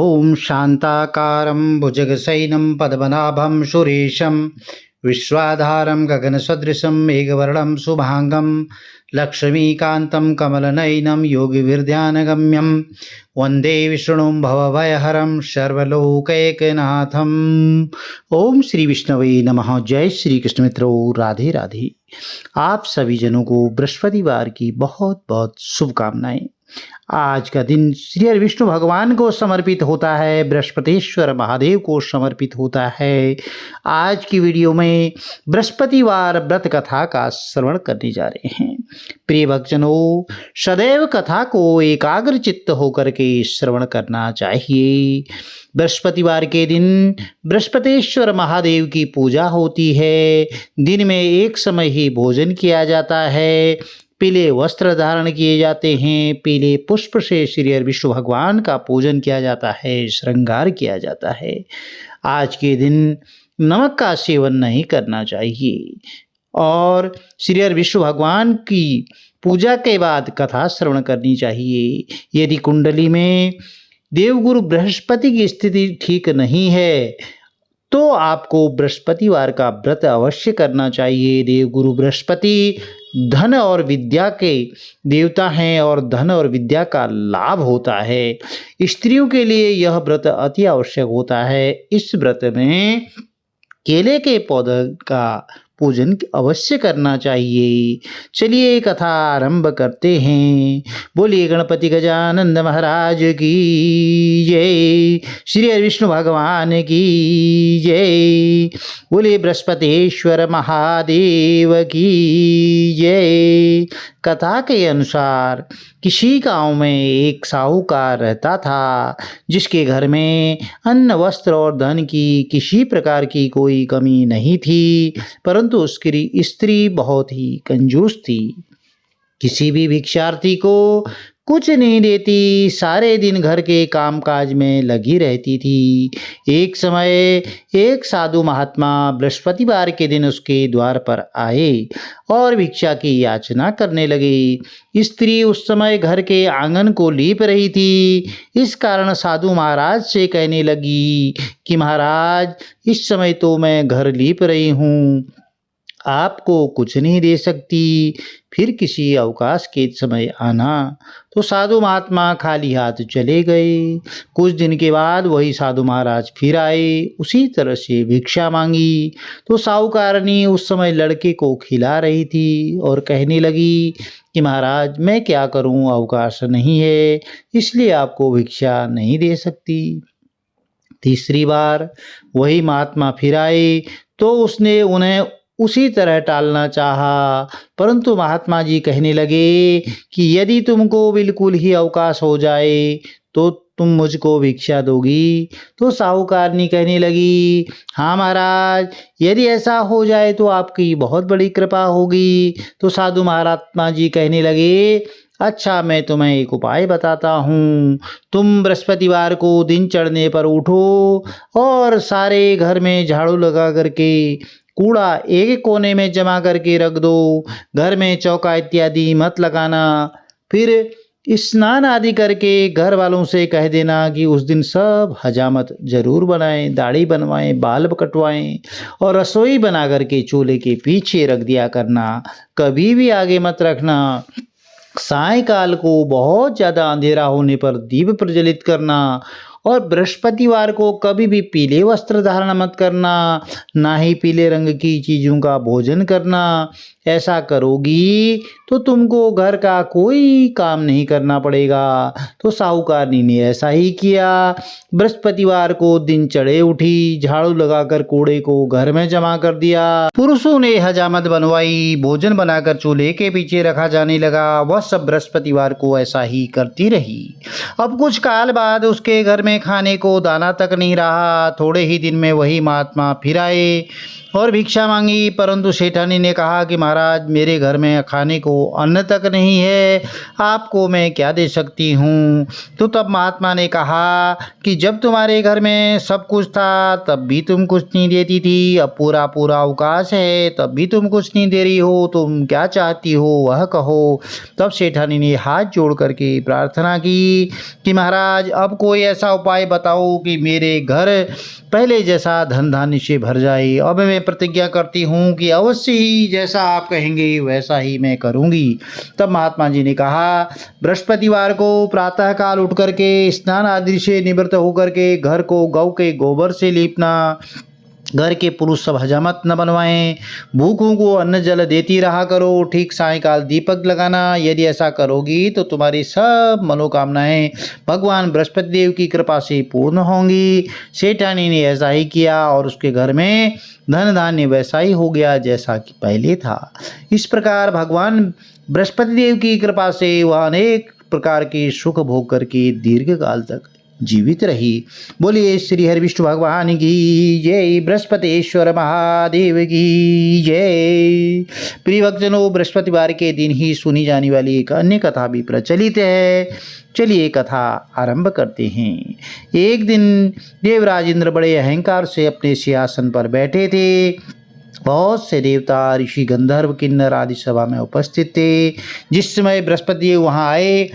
ॐ शान्ताकारं भुजगशयनं पद्मनाभं सुरेशं विश्वाधारं गगनसदृशं मेघवर्णं शुभांगं लक्ष्मीकान्तं कमलनयनं योगिविद्यानगम्यं वन्दे विष्णुं भवभयहरं सर्वलोकैकनाथं। ओम श्री विष्णवे नमः। जय श्री कृष्ण मित्रों, राधे राधे। आप सभी जनों को बृहस्पतिवार की बहुत बहुत शुभकामनाएं। आज का दिन श्री हरि विष्णु भगवान को समर्पित होता है, बृहस्पतिश्वर महादेव को समर्पित होता है। आज की वीडियो में बृहस्पतिवार व्रत कथा का श्रवण करने जा रहे हैं। प्रिय भक्तजनों, सदैव कथा को एकाग्र चित्त होकर के श्रवण करना चाहिए। बृहस्पतिवार के दिन बृहस्पतिश्वर महादेव की पूजा होती है। दिन में एक समय ही भोजन किया जाता है। पीले वस्त्र धारण किए जाते हैं। पीले पुष्प से श्री हरि विष्णु भगवान का पूजन किया जाता है, श्रृंगार किया जाता है। आज के दिन नमक का सेवन नहीं करना चाहिए और श्री हरि विष्णु भगवान की पूजा के बाद कथा श्रवण करनी चाहिए। यदि कुंडली में देवगुरु बृहस्पति की स्थिति ठीक नहीं है तो आपको बृहस्पतिवार का व्रत अवश्य करना चाहिए। देवगुरु बृहस्पति धन और विद्या के देवता हैं और धन और विद्या का लाभ होता है। स्त्रियों के लिए यह व्रत अति आवश्यक होता है। इस व्रत में केले के पौधे का पूजन अवश्य करना चाहिए। चलिए कथा आरंभ करते हैं। बोलिए गणपति गजानंद महाराज की जय, श्री हरि विष्णु भगवान की जय, बोलिए बृहस्पतिश्वर महादेव की जय। कथा के अनुसार किसी गांव में एक साहूकार रहता था, जिसके घर में अन्न, वस्त्र और धन की किसी प्रकार की कोई कमी नहीं थी, परंतु उसकी स्त्री बहुत ही कंजूस थी। किसी भी भिक्षार्थी को कुछ नहीं देती, सारे दिन घर के कामकाज में लगी रहती थी। एक समय एक साधु महात्मा बृहस्पतिवार के दिन उसके द्वार पर आए और भिक्षा की याचना करने लगे। स्त्री उस समय घर के आंगन को लीप रही थी। इस कारण साधु महाराज से कहने लगी कि महाराज, इस समय तो मैं घर लीप रही हूँ, आपको कुछ नहीं दे सकती, फिर किसी अवकाश के समय आना। तो साधु महात्मा खाली हाथ चले गए। कुछ दिन के बाद वही साधु महाराज फिर आए, उसी तरह से भिक्षा मांगी। तो साहूकारनी उस समय लड़के को खिला रही थी और कहने लगी कि महाराज, मैं क्या करूं, अवकाश नहीं है, इसलिए आपको भिक्षा नहीं दे सकती। तीसरी बार वही महात्मा फिर आए तो उसने उन्हें उसी तरह टालना चाहा, परंतु महात्मा जी कहने लगे कि यदि तुमको बिल्कुल ही अवकाश हो जाए तो तुम मुझको भिक्षा दोगी। तो साहूकारनी कहने लगी, हाँ महाराज, यदि ऐसा हो जाए तो आपकी बहुत बड़ी कृपा होगी। तो साधु महात्मा जी कहने लगे, अच्छा, मैं तुम्हें एक उपाय बताता हूँ। तुम बृहस्पतिवार को दिन चढ़ने पर उठो और सारे घर में झाड़ू लगा करके कूड़ा एक कोने में जमा करके रख दो। घर में चौका इत्यादि मत लगाना। फिर स्नान आदि करके घर वालों से कह देना कि उस दिन सब हजामत जरूर बनाएं, दाढ़ी बनवाएं, बाल कटवाएं और रसोई बना करके चूल्हे के पीछे रख दिया करना, कभी भी आगे मत रखना। सायंकाल को बहुत ज़्यादा अंधेरा होने पर दीप प्रज्वलित करना और बृहस्पतिवार को कभी भी पीले वस्त्र धारण मत करना, ना ही पीले रंग की चीज़ों का भोजन करना। ऐसा करोगी तो तुमको घर का कोई काम नहीं करना पड़ेगा। तो साहूकारनी ने ऐसा ही किया। बृहस्पतिवार को दिन चढ़े उठी, झाड़ू लगाकर कूड़े को घर में जमा कर दिया। पुरुषों ने हजामत बनवाई, भोजन बनाकर चूल्हे के पीछे रखा जाने लगा। वह सब बृहस्पतिवार को ऐसा ही करती रही। अब कुछ काल बाद उसके घर में खाने को दाना तक नहीं रहा। थोड़े ही दिन में वही महात्मा फिर आए और भिक्षा मांगी, परंतु सेठानी ने कहा कि महाराज, महाराज मेरे घर में खाने को अन्न तक नहीं है, आपको मैं क्या दे सकती हूँ। तो तब महात्मा ने कहा कि जब तुम्हारे घर में सब कुछ था तब भी तुम कुछ नहीं देती थी, अब पूरा पूरा अवकाश है तब भी तुम कुछ नहीं दे रही हो, तुम क्या चाहती हो वह कहो। तब सेठानी ने हाथ जोड़ करके प्रार्थना की कि महाराज अब कोई ऐसा उपाय बताओ कि मेरे घर पहले जैसा धन धान्य से भर जाए। अब मैं प्रतिज्ञा करती हूँ कि अवश्य ही जैसा आप कहेंगे वैसा ही मैं करूँगी। तब महात्मा जी ने कहा, बृहस्पतिवार को प्रातः काल उठ करके स्नान आदि से निवृत्त होकर के घर को गौ के गोबर से लीपना, घर के पुरुष सब हजामत न बनवाएं, भूखों को अन्न जल देती रहा करो, ठीक सायंकाल दीपक लगाना। यदि ऐसा करोगी तो तुम्हारी सब मनोकामनाएं भगवान बृहस्पति देव की कृपा से पूर्ण होंगी। सेठानी ने ऐसा ही किया और उसके घर में धन धान्य वैसा ही हो गया जैसा कि पहले था। इस प्रकार भगवान बृहस्पति देव की कृपा से वह अनेक प्रकार के सुख भोग करके दीर्घ काल तक जीवित रही। बोलिए श्री हरि विष्णु भगवान की जय, बृहस्पतिश्वर महादेव की जय। प्रिय भक्तजनों, बृहस्पतिवार के दिन ही सुनी जाने वाली एक अन्य कथा भी प्रचलित है। चलिए कथा आरंभ करते हैं। एक दिन देवराज इंद्र बड़े अहंकार से अपने सिंहासन पर बैठे थे। बहुत से देवता, ऋषि, गंधर्व, किन्नर आदि सभा में उपस्थित थे। जिस समय बृहस्पति वहाँ आए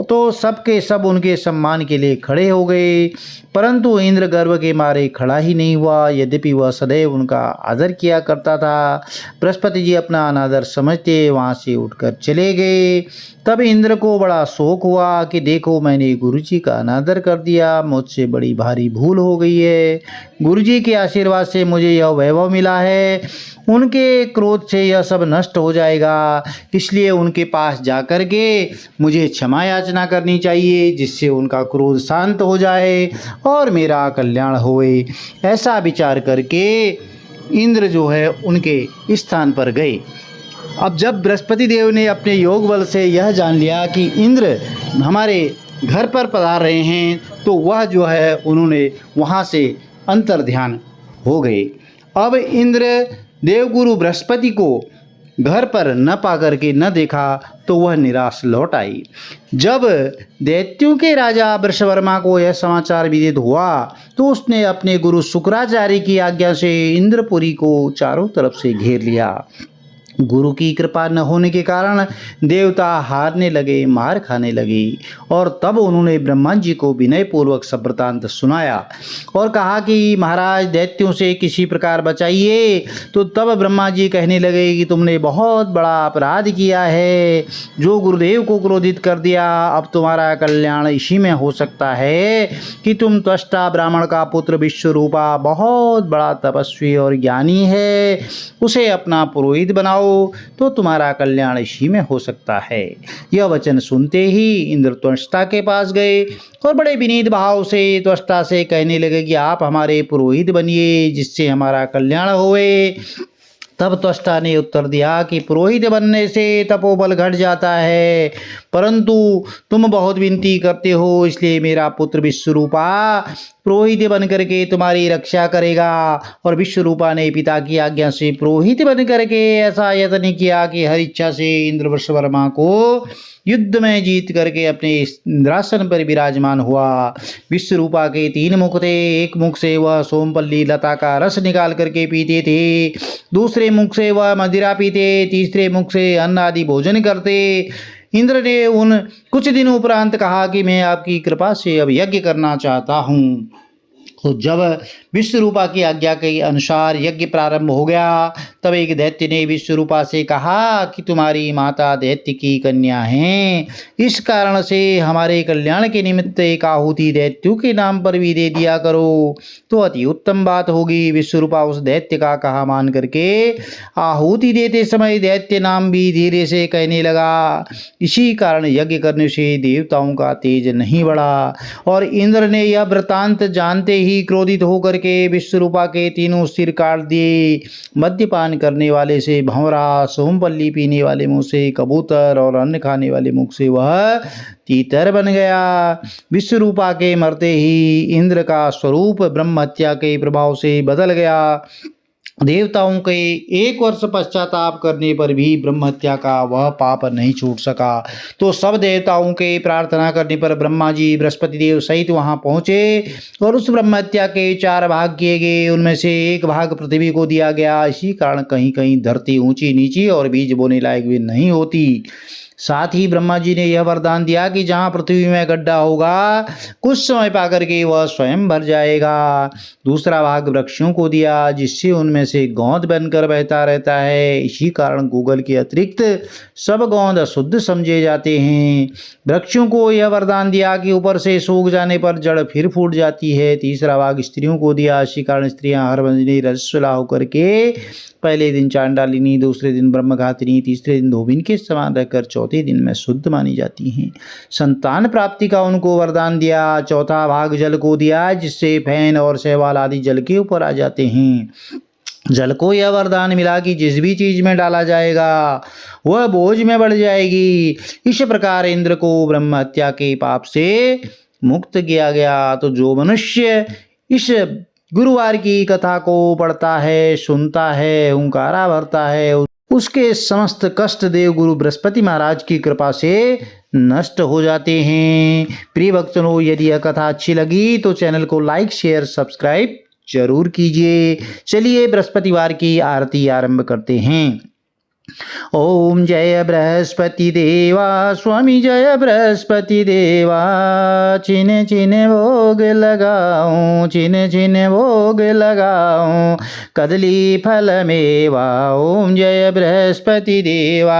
तो सबके सब उनके सम्मान के लिए खड़े हो गए, परंतु इंद्र गर्व के मारे खड़ा ही नहीं हुआ, यद्यपि वह सदैव उनका आदर किया करता था। बृहस्पति जी अपना अनादर समझते वहाँ से उठकर चले गए। तब इंद्र को बड़ा शोक हुआ कि देखो मैंने गुरु जी का अनादर कर दिया, मुझसे बड़ी भारी भूल हो गई है। गुरु जी के आशीर्वाद से मुझे यह वैभव मिला है, उनके क्रोध से यह सब नष्ट हो जाएगा, इसलिए उनके पास जाकर के मुझे क्षमा याचना करनी चाहिए, जिससे उनका क्रोध शांत हो जाए और मेरा कल्याण होए। ऐसा विचार करके इंद्र जो है उनके स्थान पर गए। अब जब बृहस्पति देव ने अपने योग बल से यह जान लिया कि इंद्र हमारे घर पर पधार रहे हैं, तो वह जो है उन्होंने वहाँ से अंतर ध्यान हो गए। अब इंद्र देवगुरु बृहस्पति को घर पर न पा करके न देखा तो वह निराश लौट आई। जब दैत्यों के राजा वृषवर्मा को यह समाचार विदित हुआ तो उसने अपने गुरु शुक्राचार्य की आज्ञा से इंद्रपुरी को चारों तरफ से घेर लिया। गुरु की कृपा न होने के कारण देवता हारने लगे, मार खाने लगे, और तब उन्होंने ब्रह्मा जी को विनय पूर्वक सब वृतांत सुनाया और कहा कि महाराज दैत्यों से किसी प्रकार बचाइए। तो तब ब्रह्मा जी कहने लगे कि तुमने बहुत बड़ा अपराध किया है, जो गुरुदेव को क्रोधित कर दिया। अब तुम्हारा कल्याण इसी में हो सकता है कि तुम त्वष्टा ब्राह्मण का पुत्र विश्वरूपा बहुत बड़ा तपस्वी और ज्ञानी है, उसे अपना पुरोहित बनाओ तो तुम्हारा कल्याण इसी में हो सकता है। यह वचन सुनते ही इंद्र त्वष्टा के पास गए और बड़े विनीत भाव से त्वष्टा से कहने लगे कि आप हमारे पुरोहित बनिए, जिससे हमारा कल्याण होए। तब त्वष्टा ने उत्तर दिया कि पुरोहित बनने से तपोबल घट जाता है, परंतु तुम बहुत विनती करते हो, इसलिए मेरा पुत्र विश्वरूपा पुरोहित बन करके तुम्हारी रक्षा करेगा। और विश्वरूपा ने पिता की आज्ञा से पुरोहित बन करके ऐसा यत्न किया कि हर इच्छा से इंद्र वृषवर्मा को युद्ध में जीत करके अपने इंद्रासन पर विराजमान हुआ। विश्वरूपा के 3 मुख थे। एक मुख से वह सोमपल्ली लता का रस निकाल करके पीते थे, दूसरे मुख से वह मदिरा पीते, तीसरे मुख से अन्न आदि भोजन करते। इंद्र ने उन कुछ दिन उपरांत कहा कि मैं आपकी कृपा से अब यज्ञ करना चाहता हूँ। तो जब विश्वरूपा की आज्ञा के अनुसार यज्ञ प्रारंभ हो गया, तब एक दैत्य ने विश्वरूपा से कहा कि तुम्हारी माता दैत्य की कन्या है, इस कारण से हमारे कल्याण के निमित्त एक आहुति दैत्यों के नाम पर भी दे दिया करो तो अति उत्तम बात होगी। विश्वरूपा उस दैत्य का कहा मान करके आहुति देते समय दैत्य नाम भी धीरे से कहने लगा। इसी कारण यज्ञ करने से देवताओं का तेज नहीं बढ़ा। और इंद्र ने यह वृतांत जानते ही क्रोधित होकर के विश्वरूपा के 3 सिर काट दिए। मद्यपान करने वाले से भंवरा, सोमपल्ली पीने वाले मुंह से कबूतर और अन्न खाने वाले मुख से वह तीतर बन गया। विश्वरूपा के मरते ही इंद्र का स्वरूप ब्रह्म हत्या के प्रभाव से बदल गया देवताओं के 1 वर्ष पश्चाताप करने पर भी ब्रह्म हत्या का वह पाप नहीं छूट सका। तो सब देवताओं के प्रार्थना करने पर ब्रह्मा जी बृहस्पति देव सहित वहां पहुंचे और उस ब्रह्म हत्या के 4 भाग किए गए। उनमें से 1 भाग पृथ्वी को दिया गया। इसी कारण कहीं कहीं धरती ऊंची नीची और बीज बोने लायक भी नहीं होती। साथ ही ब्रह्मा जी ने यह वरदान दिया कि जहाँ पृथ्वी में गड्ढा होगा कुछ समय पा करके वह स्वयं भर जाएगा। दूसरा भाग वृक्षों को दिया जिससे उनमें से गोंद बनकर बहता रहता है। इसी कारण गूगल के अतिरिक्त सब गोंद अशुद्ध समझे जाते हैं। वृक्षों को यह वरदान दिया कि ऊपर से सूख जाने पर जड़ फिर फूट जाती है। तीसरा भाग स्त्रियों को दिया। इसी कारण स्त्रियां हरभजनी रजस्वला होकर के पहले दिन चांडालिनी, दूसरे दिन ब्रह्मघातिनी, तीसरे दिन धोबिन के समान रहकर चौथे दिन में शुद्ध मानी जाती हैं। संतान प्राप्ति का उनको वरदान दिया। चौथा भाग जल को दिया जिससे फैन और शैवाल आदि जल के ऊपर आ जाते हैं। जल को यह वरदान मिला कि जिस भी चीज में डाला जाएगा वह बोझ में बढ़ जाएगी। इस प्रकार इंद्र को ब्रह्म हत्या के पाप से मुक्त किया गया। तो जो मनुष्य इस गुरुवार की कथा को पढ़ता है, सुनता है, ओंकारा भरता है, उसके समस्त कष्ट देव गुरु बृहस्पति महाराज की कृपा से नष्ट हो जाते हैं। प्रिय भक्तों, यदि यह कथा अच्छी लगी तो चैनल को लाइक, शेयर, सब्सक्राइब जरूर कीजिए। चलिए बृहस्पतिवार की आरती आरंभ करते हैं। ओम जय बृहस्पति देवा स्वामी जय बृहस्पति देवा। चिन्ह चिन्ह भोग लगाऊं, चिन्ह चिन्ह भोग लगाऊं, कदली फल मेवा। ओम जय बृहस्पति देवा।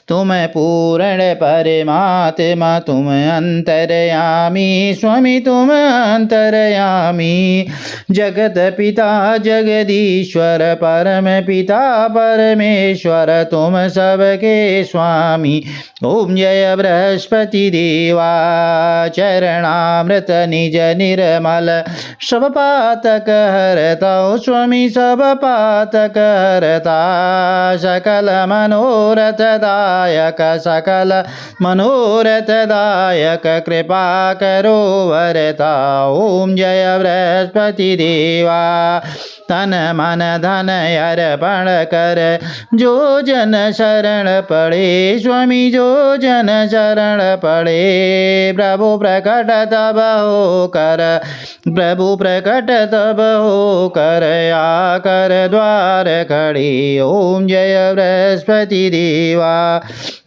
तुम पूर्ण परमात्मा, तुम अंतर्यामी स्वामी, तुम अंतर्यामी। जगत पिता जगदीश्वर, परम पिता परमेश्वर, तुम सबके स्वामी। ओम जय बृहस्पति देवा। चरणामृत निज निर्मल, सब पातक हरता स्वामी, सब पातक हरता। सकल मनोरथ दायक, सकल मनोरथ दायक, कृपा करो वरता। ओम जय बृहस्पति देवा। तन मन धन अर्पण कर जो जन शरण पड़े स्वामी, जो जन शरण पड़े। प्रभु प्रकट तब हो कर, प्रभु प्रकट तब हो कर, आकर द्वार खड़े। ओम जय बृहस्पति देवा।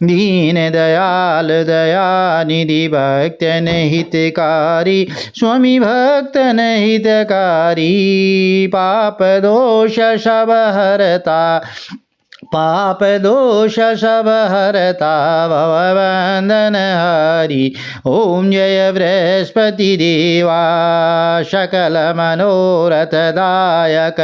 दीन दयाल दयानिधि, भक्तन हितकारी स्वामी, भक्तन हितकारी। पाप दोष सब हरता, पाप दोष सब हरता, भवबंधन हरि। ओम जय बृहस्पति देवा। सकल मनोरथ दायक,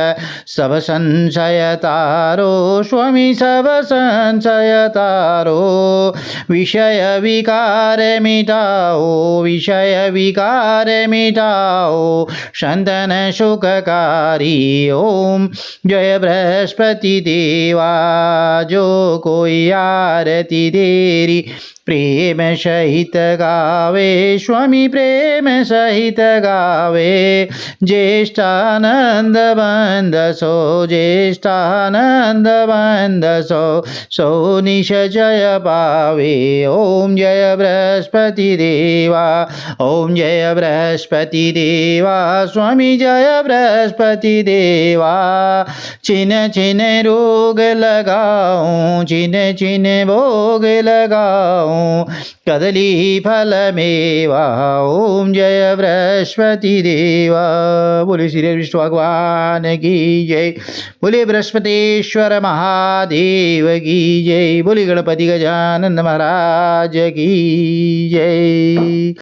सब संशय तारो स्वामी, सब संशय तारो। विषय विकार मिटाओ, विषय विकार मिटाओ, संतन सुखकारी। ओम जय बृहस्पति देवा। जो कोई आरती तेरी प्रेम सहित गावे स्वामी, प्रेम सहित गावे। ज्येष्ठानंद बंद सो, ज्येष्ठानंद बंद सो, सो निश जय पावे। ओम जय बृहस्पति देवा। ओम जय बृहस्पति देवा स्वामी, जय बृहस्पति देवा। चिन्ह चिन्ह रोग लगाऊं, चिन्ह चिन्ह भोग लगाऊं, कदली फल मेवा। ओम जय बृहस्पति देवा। बोले श्री विष्णु भगवान की जय, बोले बृहस्पतिश्वर महादेव की जय, बोले गणपति गजानन महाराज की जय।